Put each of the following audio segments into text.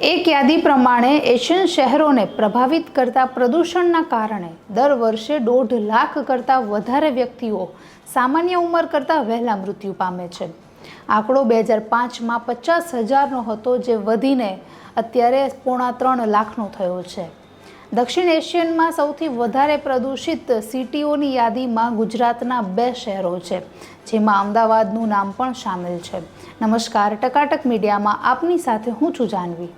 એક યાદી પ્રમાણે એશિયન શહેરોને પ્રભાવિત કરતા પ્રદૂષણના કારણે દર વર્ષે 1.5 લાખ કરતાં વધારે વ્યક્તિઓ સામાન્ય ઉંમર કરતાં વહેલા મૃત્યુ પામે છે. આંકડો 2005માં 50,000નો હતો, જે વધીને અત્યારે 3.25 લાખનો થયો છે. દક્ષિણ એશિયનમાં સૌથી વધારે પ્રદૂષિત સિટીઓની યાદીમાં ગુજરાતના 2 શહેરો છે, જેમાં અમદાવાદનું નામ પણ સામેલ છે. નમસ્કાર, ટકાટક મીડિયામાં આપની સાથે હું છું જાનવી.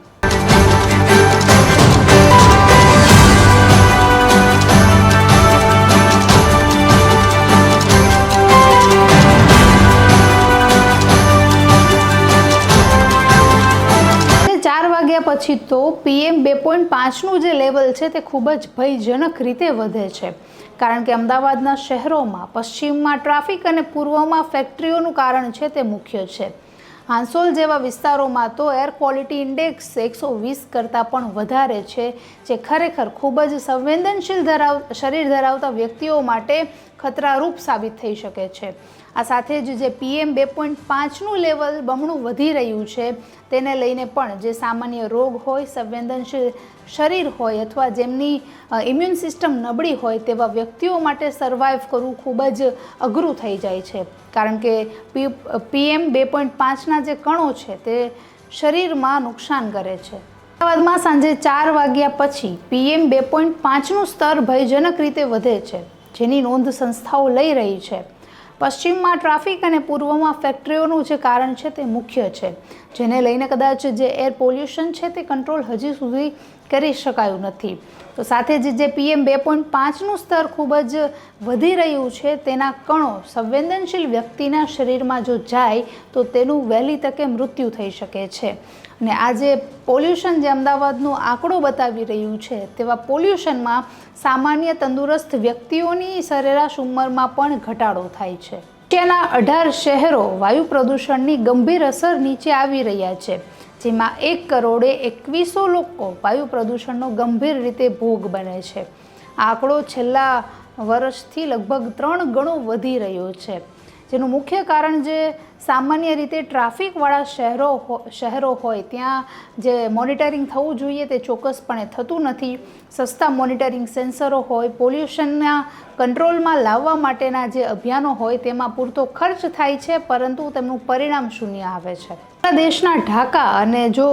પછી તો PM 2.5નું જે લેવલ છે તે ખૂબ જ ભયજનક રીતે વધે છે, કારણ કે અમદાવાદના શહેરોમાં પશ્ચિમમાં ટ્રાફિક અને પૂર્વમાં ફેક્ટરીઓનું કારણ છે તે મુખ્ય છે. હાંસોલ જેવા વિસ્તારોમાં તો એર ક્વોલિટી ઇન્ડેક્સ 120 કરતાં પણ વધારે છે, જે ખરેખર ખૂબ જ સંવેદનશીલ શરીર ધરાવતા વ્યક્તિઓ માટે ખતરારૂપ સાબિત થઈ શકે છે. આ સાથે જ જે PM 2.5નું લેવલ બમણું વધી રહ્યું છે, તેને લઈને પણ જે સામાન્ય રોગ હોય, સંવેદનશીલ શરીર હોય અથવા જેમની ઇમ્યુન સિસ્ટમ નબળી હોય તેવા વ્યક્તિઓ માટે સર્વાઈવ કરવું ખૂબ જ અઘરું થઈ જાય છે, કારણ કે PM 2.5ના જે કણો છે તે શરીરમાં નુકસાન કરે છે. અમદાવાદમાં સાંજે 4 વાગ્યા પછી PM 2.5નું સ્તર ભયજનક રીતે વધે છે, જેની નોંધ સંસ્થાઓ લઈ રહી છે. પશ્ચિમમાં ટ્રાફિક અને પૂર્વમાં ફેક્ટરીઓનું જે કારણ છે તે મુખ્ય છે, જેને લઈને કદાચ જે એર પોલ્યુશન છે તે કંટ્રોલ હજી સુધી કરી શકાયું નથી. તો સાથે જ જે PM 2.5નું સ્તર ખૂબ જ વધી રહ્યું છે, તેના કણો સંવેદનશીલ વ્યક્તિના શરીરમાં જો જાય તો તેનું વહેલી તકે મૃત્યુ થઈ શકે છે. અને આ જે પોલ્યુશન જે અમદાવાદનો આંકડો બતાવી રહ્યું છે, તેવા પોલ્યુશનમાં સામાન્ય તંદુરસ્ત વ્યક્તિઓની સરેરાશ ઉંમરમાં પણ ઘટાડો થાય છે. એશિયાના 18 શહેરો વાયુ પ્રદૂષણની ગંભીર અસર નીચે આવી રહ્યા છે, જેમાં 1,21,00,000 લોકો વાયુ પ્રદૂષણનો ગંભીર રીતે ભોગ બને છે. આ આંકડો છેલ્લા વર્ષથી લગભગ 3 ગણો વધી રહ્યો છે, જેનું મુખ્ય કારણ જે સામાન્ય રીતે ટ્રાફિકવાળા શહેરો હોય ત્યાં જે મોનિટરિંગ થવું જોઈએ તે ચોક્કસપણે થતું નથી. સસ્તા મોનિટરિંગ સેન્સરો હોય, પોલ્યુશનના કંટ્રોલમાં લાવવા માટેના જે અભિયાનો હોય તેમાં પૂરતો ખર્ચ થાય છે, પરંતુ તેમનું પરિણામ શૂન્ય આવે છે. દેશના ઢાકા અને જો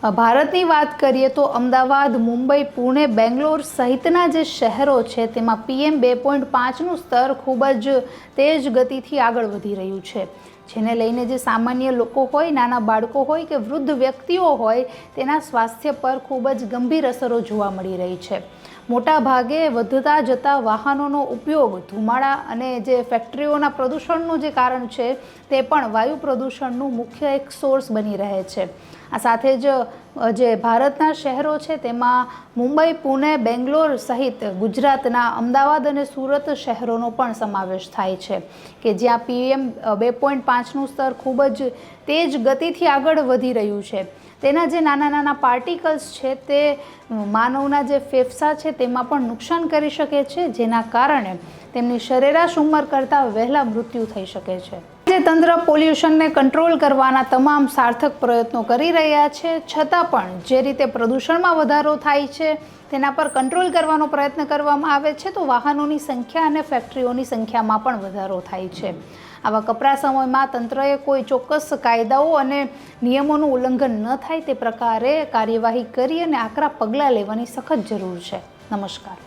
ભારતની વાત કરીએ તો અમદાવાદ, મુંબઈ, પુણે, બેંગ્લોર સહિતના જે શહેરો છે તેમાં PM 2.5નું સ્તર ખૂબ જ તેજ ગતિથી આગળ વધી રહ્યું છે, જેને લઈને જે સામાન્ય લોકો હોય, નાના બાળકો હોય કે વૃદ્ધ વ્યક્તિઓ હોય, તેના સ્વાસ્થ્ય પર ખૂબ જ ગંભીર અસરો જોવા મળી રહી છે. મોટા ભાગે વધતા જતા વાહનોનો ઉપયોગ, ધુમાડા અને જે ફેક્ટરીઓના પ્રદૂષણનું જે કારણ છે તે પણ વાયુ પ્રદૂષણનું મુખ્ય એક સોર્સ બની રહે છે. આ સાથે જ જે ભારતના શહેરો છે તેમાં મુંબઈ, પુણે, બેંગ્લોર સહિત ગુજરાતના અમદાવાદ અને સુરત શહેરોનો પણ સમાવેશ થાય છે, કે જ્યાં PM 2.5નું સ્તર ખૂબ જ તેજ ગતિથી આગળ વધી રહ્યું છે. તેના જે નાના નાના પાર્ટિકલ્સ છે તે માનવના જે ફેફસા છે તેમાં પણ નુકસાન કરી શકે છે, જેના કારણે તેમની સરેરાશ ઉંમર કરતાં વહેલા મૃત્યુ થઈ શકે છે. જે તંત્ર પોલ્યુશનને કંટ્રોલ કરવાના તમામ સાર્થક પ્રયત્નો કરી રહ્યા છે, છતાં પણ જે રીતે પ્રદૂષણમાં વધારો થાય છે તેના પર કંટ્રોલ કરવાનો પ્રયત્ન કરવામાં આવે છે, તો વાહનોની સંખ્યા અને ફેક્ટરીઓની સંખ્યામાં પણ વધારો થાય છે. આવા કપરા સમયમાં તંત્રએ કોઈ ચોક્કસ કાયદાઓ અને નિયમોનું ઉલ્લંઘન ન થાય તે પ્રકારે કાર્યવાહી કરી અને આકરા પગલાં લેવાની સખત જરૂર છે. નમસ્કાર.